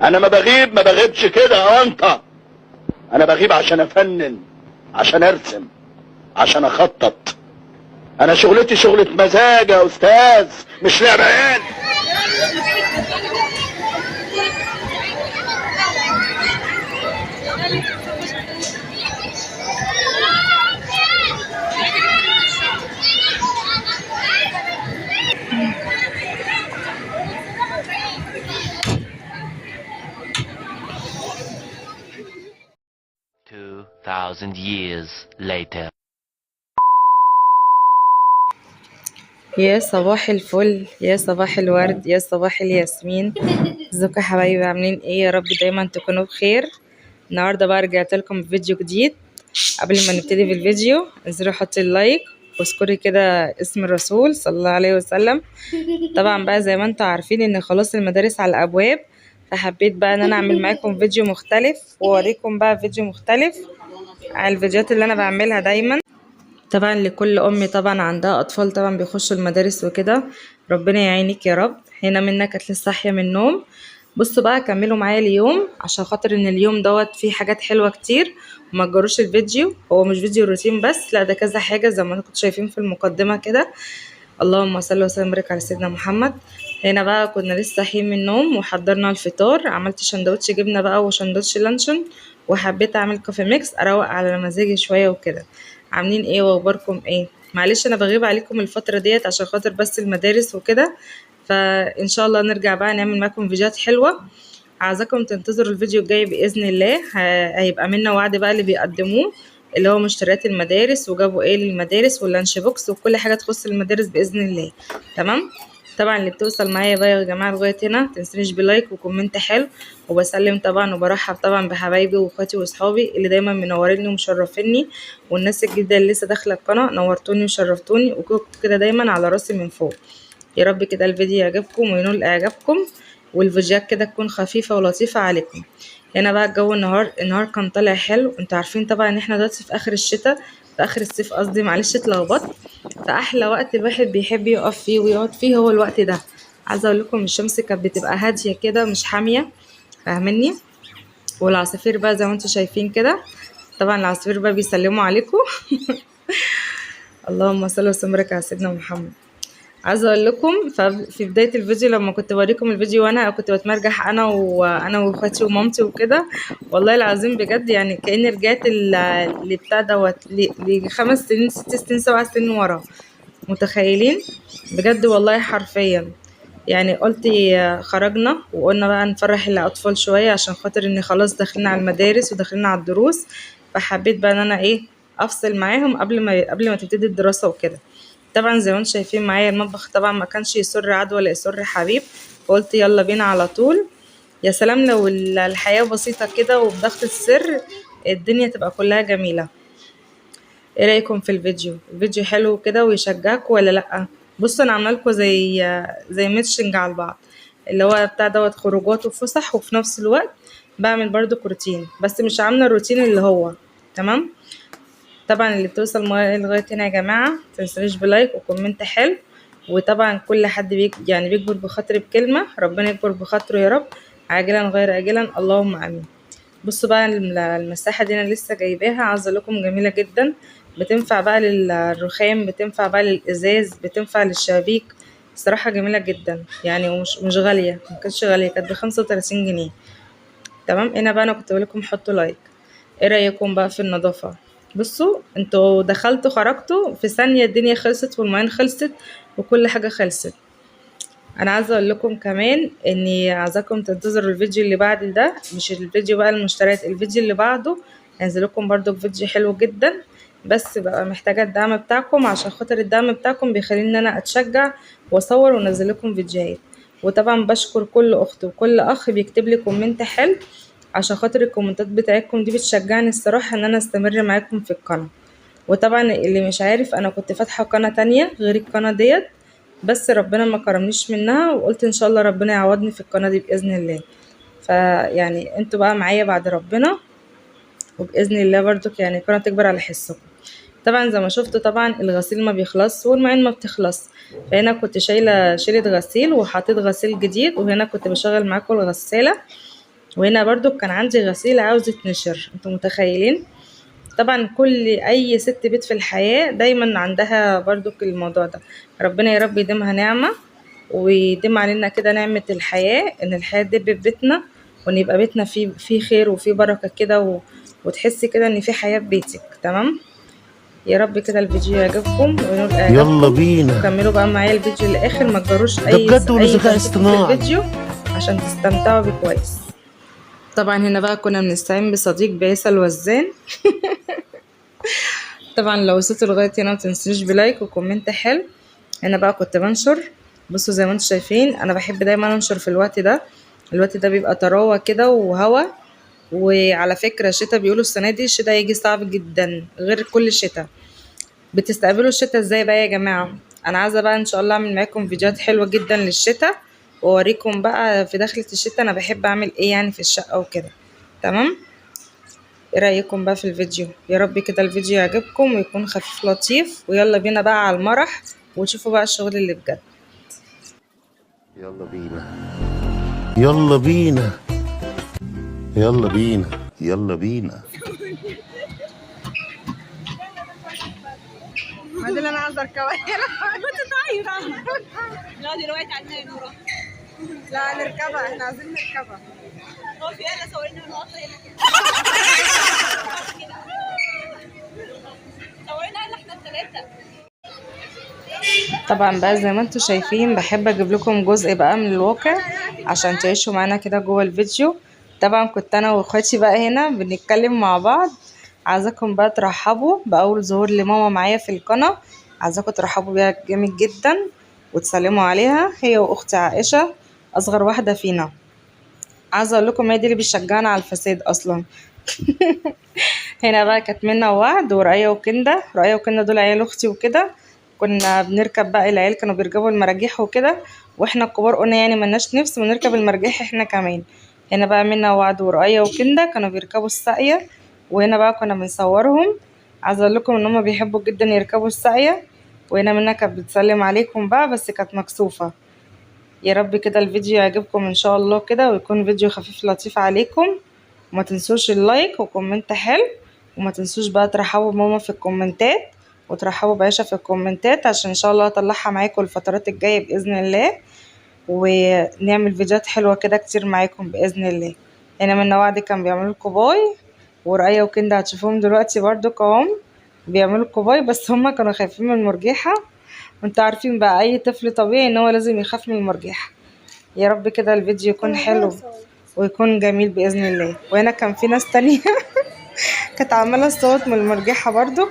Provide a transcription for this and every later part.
انا ما بغيبش كده يا انت. انا بغيب عشان افنن، عشان ارسم، عشان اخطط. انا شغلتي شغلة مزاج يا استاذ، مش لعبة عيال. 2,000 years later. يا صباح الفل، يا صباح الورد، يا صباح الياسمين. ازيكم يا حبايبي؟ عاملين ايه؟ يا رب دايما تكونوا بخير. النهارده بقى رجعت لكم بفيديو جديد. قبل ما نبتدي في الفيديو انزلوا حطي اللايك واذكري كده اسم الرسول صلى الله عليه وسلم. طبعا بقى زي ما انتم عارفين ان خلاص المدارس على الابواب، فحبيت بقى ان انا اعمل معاكم فيديو مختلف واوريكم بقى فيديو مختلف على الفيديوهات اللي انا بعملها دايما. طبعا لكل ام طبعا عندها اطفال طبعا بيخشوا المدارس وكده، ربنا يعينك يا رب. هنا منى كانت لسه صاحيه من النوم. بصوا بقى كملوا معايا اليوم عشان خاطر ان اليوم دوت فيه حاجات حلوه كتير. وما تجروش الفيديو، هو مش فيديو روتين بس، لا ده كذا حاجه زي ما انتم كنتوا شايفين في المقدمه كده. اللهم صل وسلم وبارك على سيدنا محمد. هنا بقى كنا لسه صاحيين من النوم وحضرنا الفطار، عملت شندوتش جبنه بقى وشندوتش لانشون، وحبيت اعمل كوفي ميكس اروق على مزاجي شويه وكده. عاملين ايه واخباركم ايه؟ معلش انا بغيب عليكم الفتره ديت عشان خاطر بس المدارس وكده، فان شاء الله نرجع بقى نعمل معاكم فيديوهات حلوه. عايزاكم تنتظروا الفيديو الجاي باذن الله. هيبقى منا وعد بقى اللي بيقدموه، اللي هو مشتريات المدارس وجابوا ايه للمدارس واللانش بوكس وكل حاجه تخص المدارس باذن الله. تمام. طبعا اللي بتوصل معايا بقى يا جماعه لغايه هنا متنسونيش بلايك وكومنت حلو، وبسلم طبعا وبرحب طبعا بحبايبي واخواتي واصحابي اللي دايما منوريني ومشرفيني، والناس الجديده اللي لسه داخله القناه نورتوني وشرفتوني وكده دايما على راسي من فوق. يا رب كده الفيديو يعجبكم وينول اعجابكم، والفيديوهات كده تكون خفيفه ولطيفه عليكم. هنا بقى الجو النهار كان طالع حلو. انتوا عارفين طبعا ان احنا دلوقتي في اخر الشتاء، في اخر الصيف قصدي، معلش اتلخبطت. فاحلى وقت الواحد بيحب يقف فيه ويقعد فيه هو الوقت ده. عايزه اقول لكم الشمس كانت بتبقى هاديه كده مش حاميه، فاهمني؟ والعصافير بقى زي ما انتوا شايفين كده، طبعا العصافير بقى بيسلموا عليكم. اللهم صل وسلم وبارك على سيدنا محمد. عايزه اقول لكم في بدايه الفيديو لما كنت بوريكم الفيديو وانا كنت بتمرجح انا واخواتي ومامتي وكده، والله العظيم بجد يعني كاني رجعت لبتاع دوت ل5 سنين 6 سنين 7 سنين ورا. متخيلين؟ بجد والله حرفيا. يعني قلت خرجنا وقلنا بقى نفرح الاطفال شويه عشان خاطر ان خلاص داخلين على المدارس وداخلين على الدروس، فحبيت بقى ان انا ايه افصل معاهم قبل ما تبتدي الدراسه وكده. طبعا زي ما انتم شايفين معايا المطبخ طبعا ما كانش يسر عدو ولا يسر حبيب، فقلت يلا بينا على طول. يا سلام لو الحياة بسيطة كده وبضغط السر الدنيا تبقى كلها جميلة. ايه رأيكم في الفيديو حلو كده ويشجعكم ولا لأ؟ بصوا انا عامله لكم زي ميتشنج على بعض، اللي هو بتاع دوت خروجات وفسح، وفي نفس الوقت بعمل برضو روتين، بس مش عامله الروتين اللي هو تمام. طبعا اللي بتوصل معايا لغايه هنا يا جماعه متنسونيش بلايك وكومنت حلو. وطبعا كل حد يعني بيكبر بخاطري بكلمه، ربنا يكبر بخاطره يا رب، عاجلا غير اجلا اللهم امين. بصوا بقى المساحه دي انا لسه جايباها، عايزه اقول لكم جميله جدا. بتنفع بقى للرخام، بتنفع بقى للازاز، بتنفع للشبابيك. الصراحه جميله جدا يعني، ومش مش غاليه، ما كانتش غاليه، كانت ب35 جنيه. تمام. هنا بقى انا كنت بقول لكم حطوا لايك. ايه رايكم بقى في النظافه؟ بصوا انتوا دخلتوا خرجتوا في ثانيه، الدنيا خلصت والمواعين خلصت وكل حاجه خلصت. انا عايزه اقول لكم كمان اني عايزاكم تنتظروا الفيديو اللي بعد ده، مش الفيديو بقى المشتريات، الفيديو اللي بعده هنزل لكم برضو فيديو حلو جدا. بس بقى محتاجه الدعم بتاعكم، عشان خاطر الدعم بتاعكم بيخليني ان انا اتشجع واصور وانزل لكم فيديوهات. وطبعا بشكر كل اخت وكل اخ بيكتب لي كومنت حلو، عشان خاطر الكومنتات بتاعتكم دي بتشجعني الصراحه ان انا استمر معاكم في القناه. وطبعا اللي مش عارف انا كنت فاتحه قناه تانية غير القناه ديت، بس ربنا ما كرمنيش منها، وقلت ان شاء الله ربنا يعوضني في القناه دي باذن الله. فيعني انتوا بقى معايا بعد ربنا، وباذن الله برضك يعني القناه تكبر على حسكم. طبعا زي ما شفتوا طبعا الغسيل ما بيخلص والمواعين ما بتخلص، فهنا كنت شايله غسيل وحطيت غسيل جديد، وهنا كنت بشغل معاكم الغساله. وهنا برضو كان عندي غسيل عاوز يتنشر، انتوا متخيلين؟ طبعا كل اي ست بيت في الحياة دايما عندها برضو الموضوع ده. ربنا يا رب يديمها نعمة، ويديم علينا كده نعمة الحياة، ان الحياة تدب في بيتنا، وان يبقى بيتنا فيه خير وفيه بركة كده وتحسي كده ان في حياة في بيتك. تمام. يا رب كده الفيديو يعجبكم وينول يلا اعجابكم، بينا. وكملوا بقى معايا الفيديو للاخر، ما تجروش ده اي بجد ولا ذكاء تنطيط في اصطناعي؟ الفيديو عشان تستمتعوا بيه كويس. طبعا هنا بقى كنا بنستعين بصديق باسل الوزان. طبعا لو وصلتوا لغايه هنا متنسوش بلايك وكومنت حلو. هنا بقى كنت بنشر، بصوا زي ما انتم شايفين انا بحب دايما انشر في الوقت ده. الوقت ده بيبقى طراوه كده وهوا. وعلى فكره الشتا بيقولوا السنه دي الشتا هيجي صعب جدا غير كل شتا. بتستقبلوا الشتا ازاي بقى يا جماعه؟ انا عايزه بقى ان شاء الله اعمل معاكم فيديوهات حلوه جدا للشتا، واوريكم بقى في دخلة الشتا انا بحب اعمل ايه يعني في الشقه وكده. تمام. ايه رايكم بقى في الفيديو؟ يا رب كده الفيديو يعجبكم ويكون خفيف لطيف، ويلا بينا بقى على المرح وتشوفوا بقى الشغل اللي بجد. يلا بينا. يلا بينا. يلا بينا. يلا بينا. ما ده اللي انا عايزه اركبها. ما تطير. لا دلوقتي عندنا يا نورة. لا نركبها، احنا عايزين نركبها. هو في يلا صورنا من الوقت هنا كده. صورنا هنا احنا الثلاثة. طبعا بقى زي ما انتم شايفين بحب اجيب لكم جزء بقى من الواقع عشان تعيشوا معانا كده جوه الفيديو. طبعا كنت انا واخواتي بقى هنا بنتكلم مع بعض. عايزاكم بقى ترحبوا باول ظهور لماما معايا في القناه، عايزاكم ترحبوا بيها جامد جدا وتسلموا عليها، هي واختي عائشه اصغر واحده فينا. عايزه اقول لكم هي دي اللي بتشجعنا على الفساد اصلا. هنا بقى كانت منا ووعد ورقية وكنده. رقية وكنده دول عيال اختي وكده. كنا بنركب بقى، العيال كانوا بيركبوا المراجيح وكده، واحنا الكبار قلنا يعني ملناش نفس ونركب المراجيح احنا كمان. هنا بقى منا ووعد ورقية وكنده كانوا بيركبوا الساقية، وهنا بقى كنا بنصورهم. عايزه اقول لكم ان هم بيحبوا جدا يركبوا الساقية. وهنا منا كانت بتسلم عليكم بقى بس كانت مكسوفة. يا رب كده الفيديو يعجبكم ان شاء الله كده، ويكون فيديو خفيف لطيف عليكم. وما تنسوش اللايك وكومنت حلو، وما تنسوش بقى ترحبوا بماما في الكومنتات، وترحبوا بعيشة في الكومنتات عشان ان شاء الله اطلعها معاكم الفترات الجاية باذن الله، ونعمل فيديوهات حلوة كده كتير معاكم باذن الله. هنا من وعد كان بيعملوا الكوباي، ورقية وكندا هتشوفوهم دلوقتي برضو قوام بيعملوا الكوباي، بس هما كانوا خايفين من المرجيحة. وانتوا عارفين بقى اي طفل طبيعي ان هو لازم يخاف من المرجيحة. يا رب كده الفيديو يكون حلو ويكون جميل بإذن الله. وهنا كان في ناس تانية كانت عمالة تصوت من المرجحة برضو.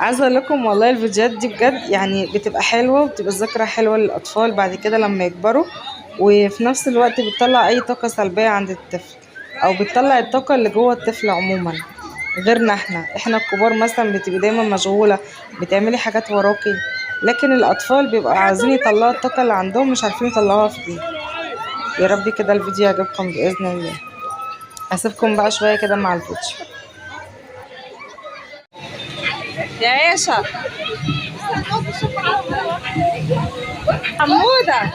عايزة اقول لكم والله الفيديوهات دي بجد يعني بتبقى حلوة، وبتبقى ذكرى حلوة للأطفال بعد كده لما يكبروا، وفي نفس الوقت بتطلع أي طاقة سلبية عند الطفل، أو بتطلع الطاقة اللي جوه الطفل عموما. غيرنا احنا الكبار مثلا بتبقي دايما مشغولة بتعملي حاجات وراكي، لكن الأطفال بيبقوا عايزين يطلعوا الطاقة اللي عندهم مش عارفين يطلعوها في ايه. يا رب كده الفيديو يعجبكم بإذن الله. هسيبكم بقى شوية كده مع الفيديو. يا عيشة حمودة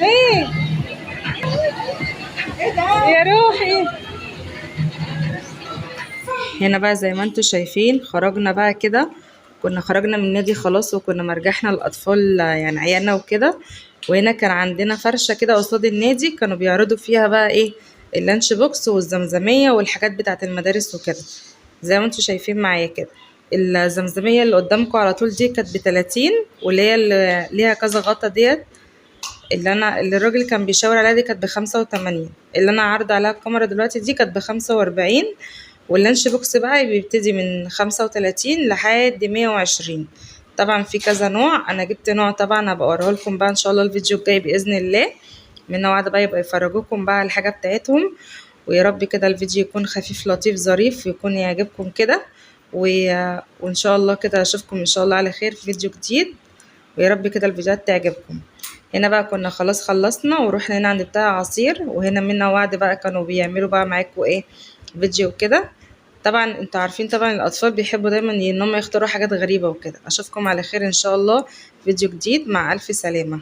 ايه يا روحي. هنا بقى زي ما انتوا شايفين خرجنا بقى كده، كنا خرجنا من النادي خلاص وكنا مرجحنا الأطفال يعني عيالنا وكده. وهنا كان عندنا فرشة كده قصاد النادي كانوا بيعرضوا فيها بقى ايه اللانش بوكس والزمزمية والحاجات بتاعة المدارس وكده. زي ما انتوا شايفين معايا كده الزمزمية اللي قدامكم على طول دي كانت ب30، واللي هي اللي ليها كذا غطا ديت اللي الراجل كان بيشاور عليها دي كانت ب85، اللي انا عارضة عليها الكاميرا دلوقتي دي كانت ب45. واللانش بوكس بقى بيبتدي من 35 لحد 120. طبعا في كذا نوع، انا جبت نوع طبعا هبقى اوريه لكم بقى ان شاء الله الفيديو الجاي باذن الله. من نوع ده بقى يبقى يفرجوكم بقى الحاجه بتاعتهم. ويا رب كده الفيديو يكون خفيف لطيف ظريف ويكون يعجبكم كده وان شاء الله كده اشوفكم ان شاء الله على خير في فيديو جديد. ويا رب كده الفيديوهات تعجبكم. هنا بقى كنا خلاص خلصنا ورحنا هنا عند بتاع عصير، وهنا منا وعد بقى كانوا بيعملوا بقى معاكم ايه فيديو كده. طبعا انتوا عارفين طبعا الاطفال بيحبوا دايما ان هم يختاروا حاجات غريبة وكده. اشوفكم على خير ان شاء الله فيديو جديد، مع الف سلامة.